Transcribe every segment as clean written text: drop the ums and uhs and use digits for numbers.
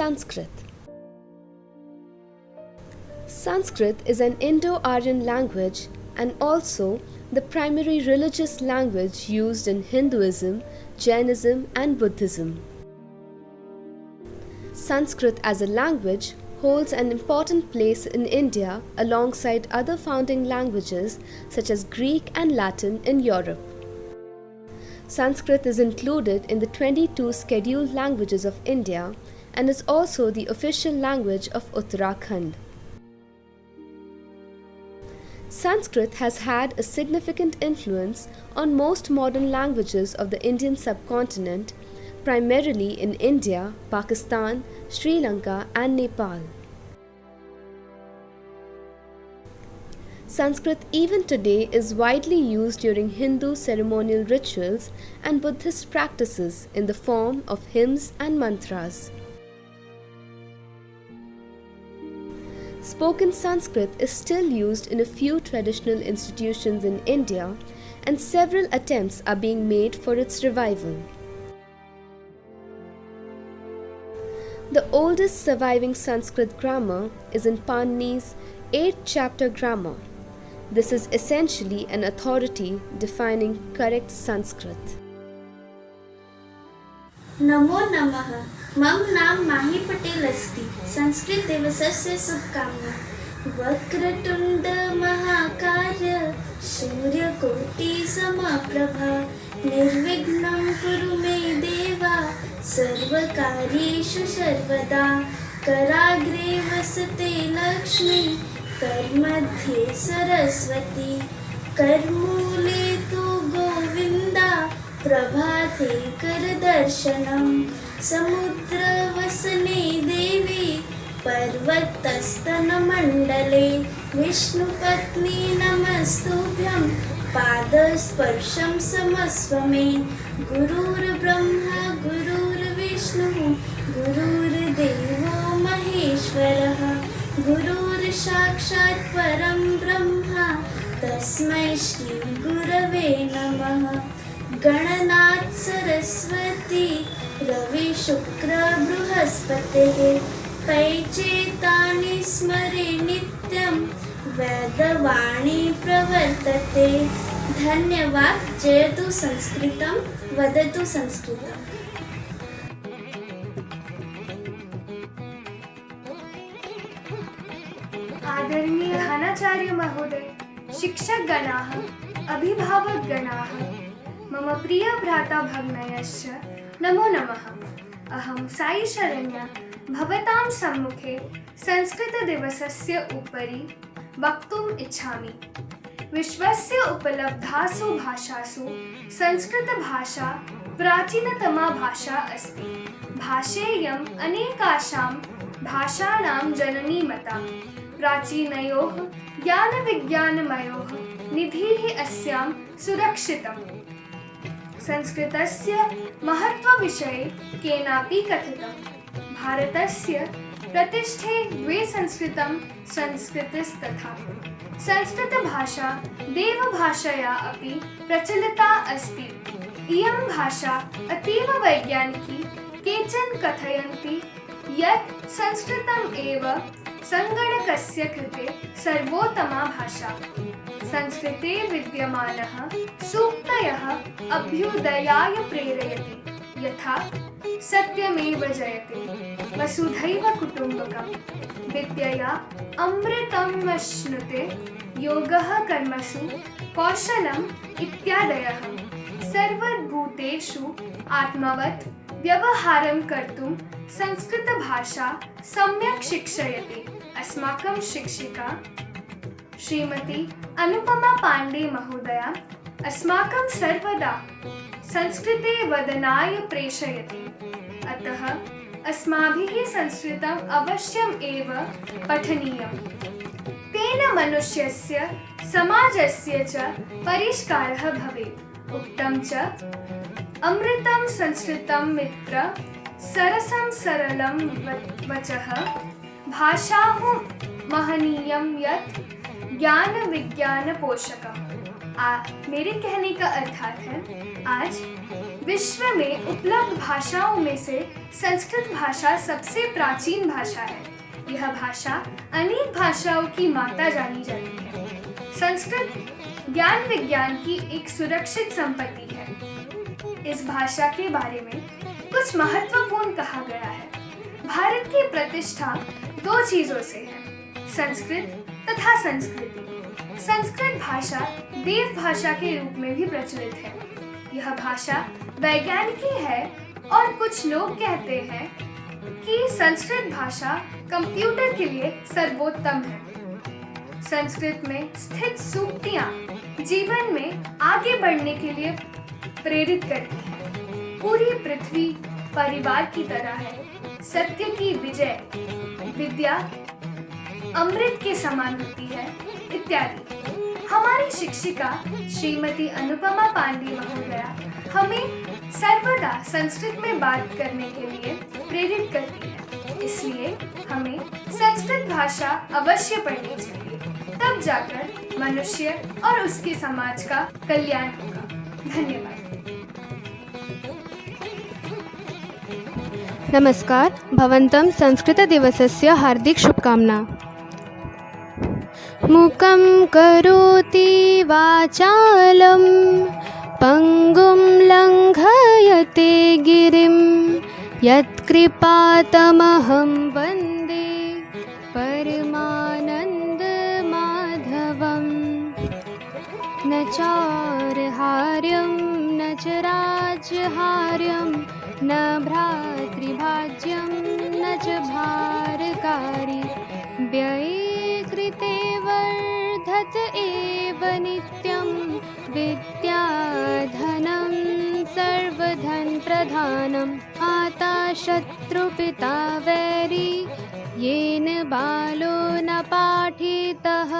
Sanskrit. Sanskrit is an Indo-Aryan language and also the primary religious language used in Hinduism, Jainism and Buddhism. Sanskrit as a language holds an important place in India alongside other founding languages such as Greek and Latin in Europe. Sanskrit is included in the 22 scheduled languages of India and is also the official language of Uttarakhand. Sanskrit has had a significant influence on most modern languages of the Indian subcontinent, primarily in India, Pakistan, Sri Lanka and Nepal. Sanskrit even today is widely used during Hindu ceremonial rituals and Buddhist practices in the form of hymns and mantras. Spoken Sanskrit is still used in a few traditional institutions in India, and several attempts are being made for its revival. The oldest surviving Sanskrit grammar is in Panini's 8-chapter grammar. This is essentially an authority defining correct Sanskrit. नमो नमः। मम नाम माही पटेल अस्ति। संस्कृत दिवसस्य शुभकामना। वक्रतुंड महाकाय सूर्यकोटि समप्रभा निर्विघ्नं कुरु मे देवा सर्वकार्येषु सर्वदा कराग्रे वसते लक्ष्मी करमध्ये सरस्वती करमूले तु गोविन्दा प्रभाते करदर्शनं समुद्रवसने देवी पर्वतस्तनमण्डले विष्णुपत्नी नमस्तुभ्यं पादस्पर्शं समस्व मे गुरुर्ब्रह्मा गुरुर्विष्णुः गुरुर्देवो महेश्वरः गुरुर्साक्षात् परं ब्रह्मा तस्मै श्री गुरवे नमः। गणनाथ सरस्वती रवि शुक्र बृहस्पतिः पैचेतानि स्मरे नित्यं वेदवाणी प्रवर्तते। धन्यवाद। जयतु संस्कृतं वदतु संस्कृतम्। आदरणीय प्रधानाचार्य महोदय, शिक्षक गणाः, अभिभावक गणाः, मम प्रिय भ्राता भगिन्यश्च नमो नमः। अहं साई शरण्या भवतां सम्मुखे संस्कृतदिवसस्य उपरि वक्तुम् इच्छामि। विश्वस्य उपलब्धासु भाषासु संस्कृतभाषा प्राचीनतमा भाषा अस्ति। भाषेयम् अनेकासां भाषाणां जननी मता। प्राचीनयोः ज्ञानविज्ञानमयोः निधिः अस्यां सुरक्षितम्। संस्कृतस्य महत्त्वविषये केनापि कथितं। भारतस्य प्रतिष्ठे द्वे संस्कृतं संस्कृतस्तथा। संस्कृतभाषा देवभाषया अपि प्रचलिता अस्ति। इयं भाषा अतीव वैज्ञानिकी। केचन कथयन्ति यत् संस्कृतम् एव संगणकस्य कृते सर्वोत्तमा भाषा। संस्कृते विद्यमानः सूक्तयः अभ्युदयाय प्रेरयति। यथा सत्यमेव जयते, वसुधैव कुटुम्बकम्, विद्यया अमृतमश्नुते, योगः कर्मसु कौशलम् इत्यादयः। सर्वभूतेषु आत्मवत् व्यवहारं कर्तुं संस्कृतभाषा सम्यक् शिक्षयति। अस्माकं शिक्षिका श्रीमती अनुपमा पाण्डे महोदया अस्माकं सर्वदा संस्कृते वदनाय प्रेषयति। अतः अस्माभिः संस्कृतम् अवश्यम् एव पठनीयम्। तेन मनुष्यस्य समाजस्य च परिष्कारः भवेत्। उक्तं च अमृतं संस्कृतं मित्र सरसं सरलं वचः भाषाहु महनीयं यत् ज्ञान विज्ञान पोषकम्। मेरे कहने का अर्थात है, आज विश्व में उपलब्ध भाषाओं में से संस्कृत भाषा सबसे प्राचीन भाषा है। यह भाषा अनेक भाषाओं की माता जानी जाती है। संस्कृत ज्ञान विज्ञान की एक सुरक्षित संपत्ति है। इस भाषा के बारे में कुछ महत्वपूर्ण कहा गया है। भारत की प्रतिष्ठा दो चीजों से है, संस्कृत तथा संस्कृति। संस्कृत भाषा देव भाषा के रूप में भी प्रचलित है। यह भाषा वैज्ञानिकी है और कुछ लोग कहते हैं कि संस्कृत भाषा कंप्यूटर के लिए सर्वोत्तम है। संस्कृत में स्थित सूक्तियां जीवन में आगे बढ़ने के लिए प्रेरित करती हैं। पूरी पृथ्वी परिवार की तरह है, सत्य की विजय, विद्या अमृत के समान होती है, इत्यादि। हमारी शिक्षिका श्रीमती अनुपमा पांडे महोदया हमें सर्वदा संस्कृत में बात करने के लिए प्रेरित करती है। इसलिए हमें संस्कृत भाषा अवश्य पढ़नी चाहिए, तब जाकर मनुष्य और उसके समाज का कल्याण होगा। धन्यवाद। नमस्कार, भवन्तं संस्कृतदिवसस्य हार्दिक शुभकामना। मूकं करोति वाचालं पङ्गुं लङ्घयते गिरिं यत्कृपातमहं वन्दे परमानन्दमाधवम्। न चार्हार्यं न च राज्यहार्यं न भ्रातृभाज्यं न च भारकारी व्यये कृते वर्धत एव नित्यं विद्याधनं सर्वधन प्रधानं माता शत्रुपिता वैरी येन बालो न पाठितः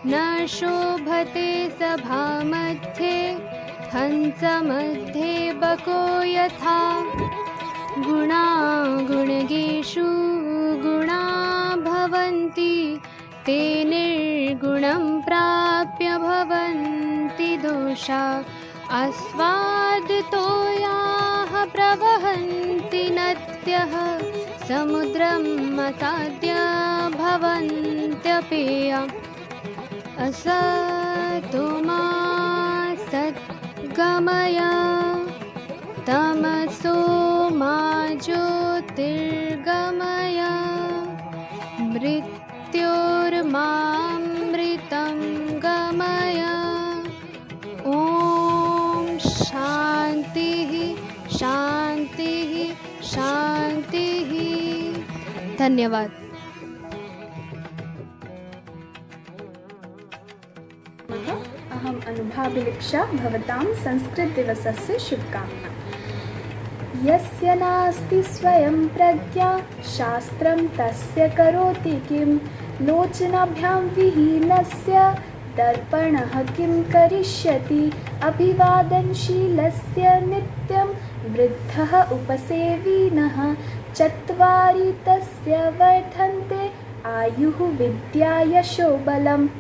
न शोभते सभामध्ये हंसमध्ये बको यथा गुणा गुणगेषु गुणा भवन्ति ते निर्गुणं प्राप्य भवन्ति दोषा आस्वादितो याः प्रवहन्ति नद्यः समुद्रं मसाद्य भवन्त्यपेया असतो मा सद्गमय तमसो मा ज्योतिर्गमय मृत्योर्मामृतं गमय। ॐ शान्तिः शान्तिः शान्तिः। धन्यवाद। अहम् अनुभा भवतां संस्कृतदिवसस्य शुभकामना। यस्य नास्ति स्वयं प्रज्ञा शास्त्रं तस्य करोति किं लोचनाभ्यां विहीनस्य दर्पणः किं करिष्यति अभिवादनशीलस्य नित्यं वृद्धः उपसेविनः चत्वारि तस्य वर्धन्ते आयुः विद्या यशो बलम्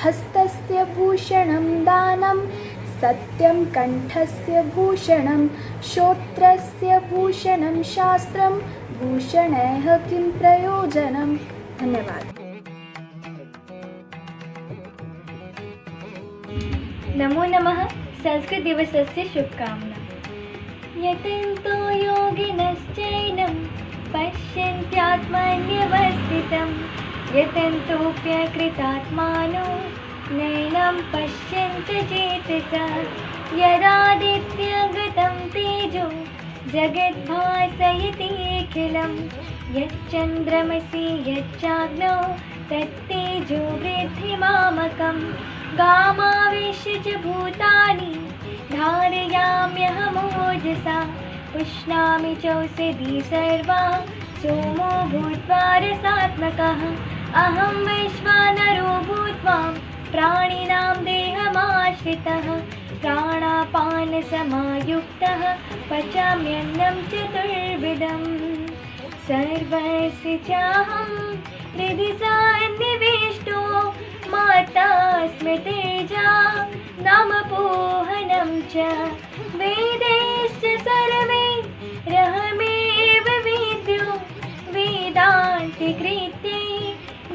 हस्तस्य भूषणं दानं सत्यं कंठस्य भूषणं श्रोत्रस्य भूषणं शास्त्रं भूषणैः किं प्रयोजनं। धन्यवाद। नमो नमः। संस्कृत दिवसस्य शुभकामना। यतन्तो योगिनश्चैनं पश्यन्त्यात्मन्यवस्थितं यतन्तोऽप्यकृतात्मानो नैनं पश्यन्त चेतसा यदादित्यगतं तेजो जगद्भासयतीखिलं यच्चन्द्रमसि यच्चाग्नौ तत्तेजो वृद्धिमामकं गामावेश्य च भूतानि धारयाम्यहमोजसा उष्णामि चौषधी सर्वा सोमो भूत्वा रसात्मकः अहं वैश्वानरो भूत्वा प्राणिनां देहमाश्रितः प्राणापानसमायुक्तः पचाम्यन्नं चतुर्विधं सर्वस्य चाहं हृदि सन्निविष्टो माता स्मृतिर्जा नामपोहनं च वेदैश्च सर्वैरहमेव वेद्यो वेदान्तिकृते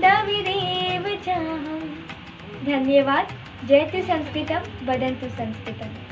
द्रविडेव चाहम्। धन्यवाद। जयतु संस्कृतं, वदन्तु संस्कृतम्।